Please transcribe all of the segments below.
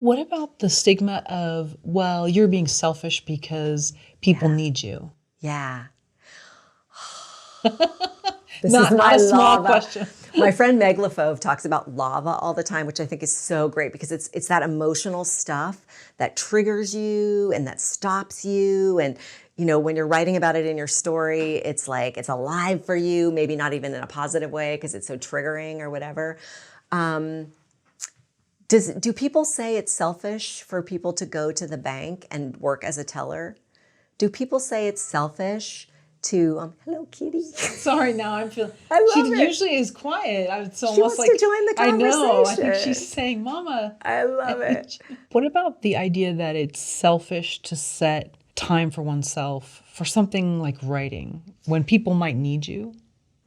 What about the stigma of, well, you're being selfish because people Yeah. need you? Yeah. This is Not my a small lava. question. My friend Meg Lefauve talks about lava all the time, which I think is so great because it's that emotional stuff that triggers you and that stops you. And, when you're writing about it in your story, it's like it's alive for you, maybe not even in a positive way because it's so triggering or whatever. Um, do people say it's selfish for people to go to the bank and work as a teller? Do people say it's selfish to, hello, kitty. Sorry, now I'm feeling. I She love it. usually is quiet. It's She almost wants to like join the I know. I think she's conversation. saying, "Mama." I love it. What about the idea that it's selfish to set time for oneself for something like writing when people might need you?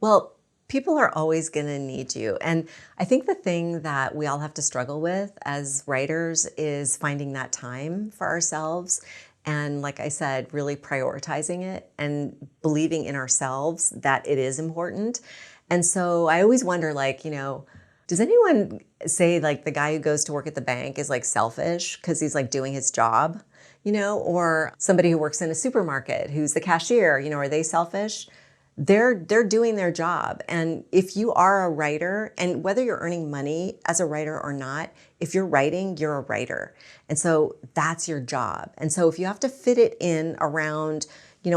Well, people are always going to need you. And I think the thing that we all have to struggle with as writers is finding that time for ourselves. And like I said, really prioritizing it and believing in ourselves that it is important. And so I always wonder, does anyone say like the guy who goes to work at the bank is like selfish because he's like doing his job, or somebody who works in a supermarket who's the cashier, are they selfish? They're doing their job. And if you are a writer, and whether you're earning money as a writer or not, if you're writing, you're a writer. And so that's your job. And so if you have to fit it in around,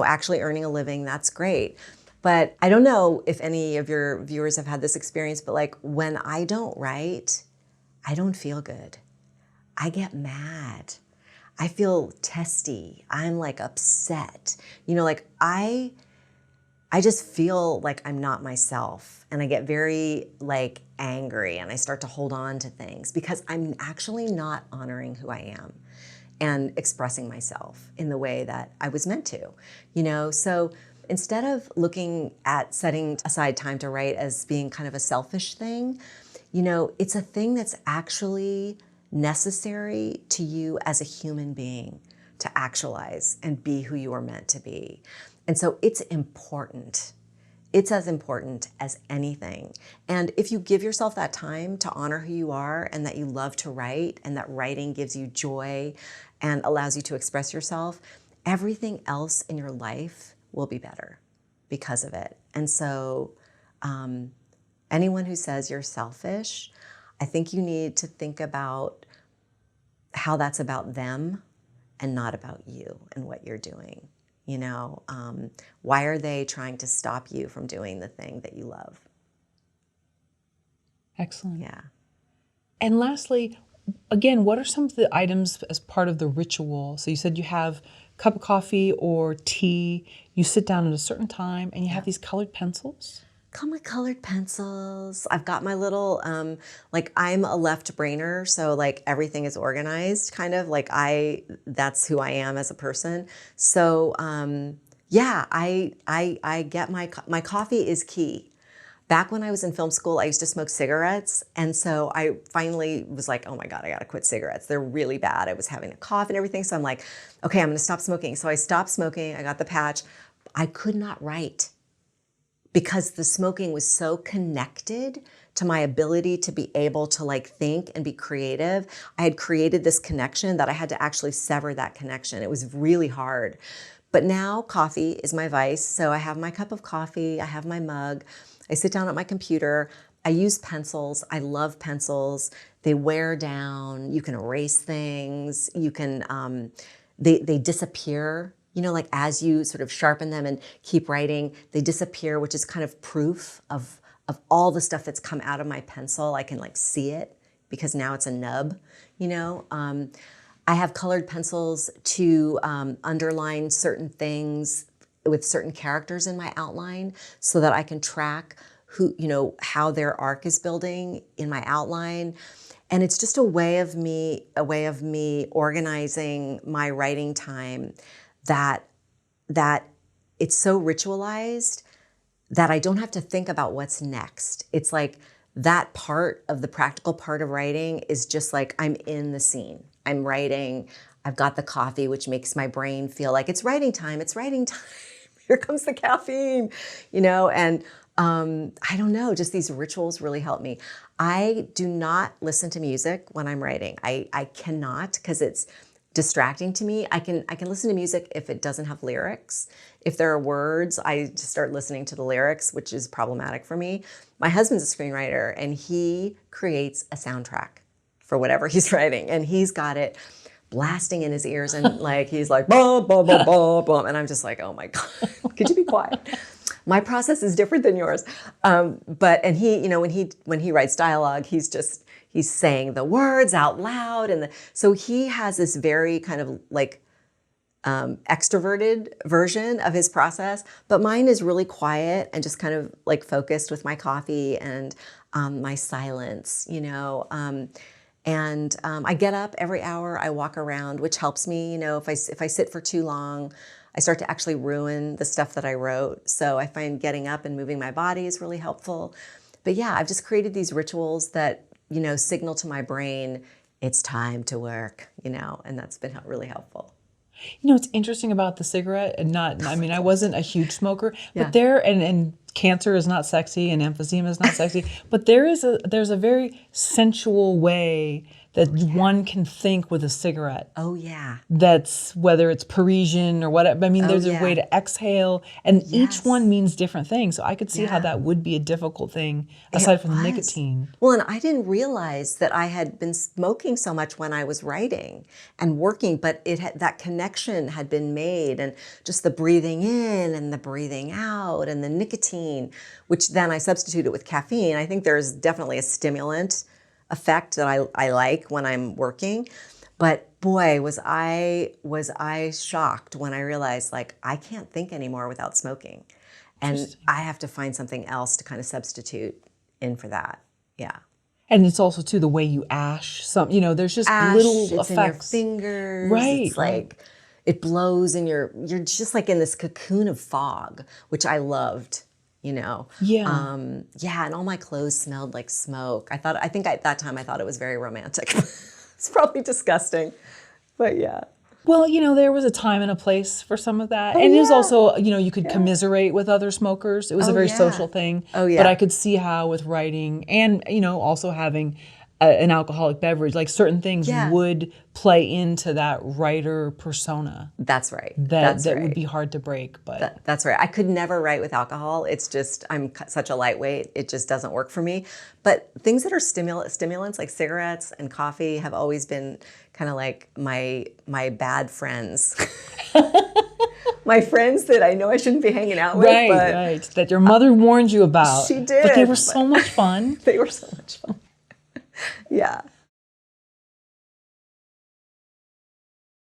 actually earning a living, that's great. But I don't know if any of your viewers have had this experience, but like when I don't write, I don't feel good. I get mad. I feel testy. I'm like upset. I just feel like I'm not myself, and I get very like angry, and I start to hold on to things because I'm actually not honoring who I am and expressing myself in the way that I was meant to, So instead of looking at setting aside time to write as being kind of a selfish thing, it's a thing that's actually necessary to you as a human being to actualize and be who you are meant to be. And so it's important. It's as important as anything. And if you give yourself that time to honor who you are and that you love to write and that writing gives you joy and allows you to express yourself, everything else in your life will be better because of it. And so anyone who says you're selfish, I think you need to think about how that's about them and not about you and what you're doing. Why are they trying to stop you from doing the thing that you love? Excellent. Yeah. And lastly, again, what are some of the items as part of the ritual? So you said you have a cup of coffee or tea, you sit down at a certain time, and you have these colored pencils? Come with colored pencils. I've got my little, I'm a left brainer, so like everything is organized, kind of like that's who I am as a person. So yeah, I get my coffee is key. Back when I was in film school, I used to smoke cigarettes. And so I finally was like, oh my God, I gotta quit cigarettes. They're really bad. I was having a cough and everything. So I'm like, okay, I'm gonna stop smoking. So I stopped smoking, I got the patch. I could not write because the smoking was so connected to my ability to be able to like think and be creative. I had created this connection that I had to actually sever that connection. It was really hard. But now coffee is my vice. So I have my cup of coffee, I have my mug, I sit down at my computer, I use pencils. I love pencils. They wear down, you can erase things, you can, they disappear. Like as you sort of sharpen them and keep writing, they disappear, which is kind of proof of all the stuff that's come out of my pencil. I can like see it because now it's a nub, I have colored pencils to underline certain things with certain characters in my outline so that I can track how their arc is building in my outline. And it's just a way of me organizing my writing time that it's so ritualized that I don't have to think about what's next. It's like that part of the practical part of writing is just like I'm in the scene. I'm writing. I've got the coffee, which makes my brain feel like it's writing time. It's writing time. Here comes the caffeine, and I don't know, just these rituals really help me. I do not listen to music when I'm writing. I cannot, because it's distracting to me. I can listen to music if it doesn't have lyrics. If there are words, I just start listening to the lyrics, which is problematic for me. My husband's a screenwriter, and he creates a soundtrack for whatever he's writing, and he's got it blasting in his ears, and like he's like boom, boom, boom, boom, boom, and I'm just like, oh my god, could you be quiet? My process is different than yours. But he, when he writes dialogue, he's saying the words out loud, and so he has this very kind of like extroverted version of his process. But mine is really quiet and just kind of like focused with my coffee and my silence, I get up every hour, I walk around, which helps me. If I sit for too long, I start to actually ruin the stuff that I wrote. So I find getting up and moving my body is really helpful. But yeah, I've just created these rituals that, signal to my brain, it's time to work, and that's been really helpful. It's interesting about the cigarette, and I wasn't a huge smoker, but Yeah. and cancer is not sexy and emphysema is not sexy, but there's a very sensual way that one can think with a cigarette. Oh yeah. That's whether it's Parisian or whatever. There's a yeah. way to exhale, and each Yes. one means different things. So I could see how Yeah. that would be a difficult thing It aside from the was. nicotine. Well, and I didn't realize that I had been smoking so much when I was writing and working, but that connection had been made, and just the breathing in and the breathing out and the nicotine, which then I substituted with caffeine. I think there's definitely a stimulant effect that I like when I'm working. But boy, was I shocked when I realized, like, I can't think anymore without smoking. And I have to find something else to kind of substitute in for that. Yeah. And it's also too the way you ash. There's just Ash, little it's effects. in your fingers. Right, It's like it blows in you're just like in this cocoon of fog, which I loved, Yeah. yeah, and all my clothes smelled like smoke. I think at that time I thought it was very romantic. It's probably disgusting. But yeah. Well, there was a time and a place for some of that. Oh, And it was yeah. also, you could commiserate with other smokers. It was a Oh, very yeah. social thing. Oh, yeah. But I could see how with writing and, also having an alcoholic beverage, like certain things Yeah. would play into that writer persona That's right. that would be hard to break. But That's right. I could never write with alcohol. It's just, I'm such a lightweight. It just doesn't work for me. But things that are stimulants like cigarettes and coffee have always been kind of like my bad friends. My friends that I know I shouldn't be hanging out with. right. That your mother warned you about. She did. But they were so much fun. They were so much fun. Yeah.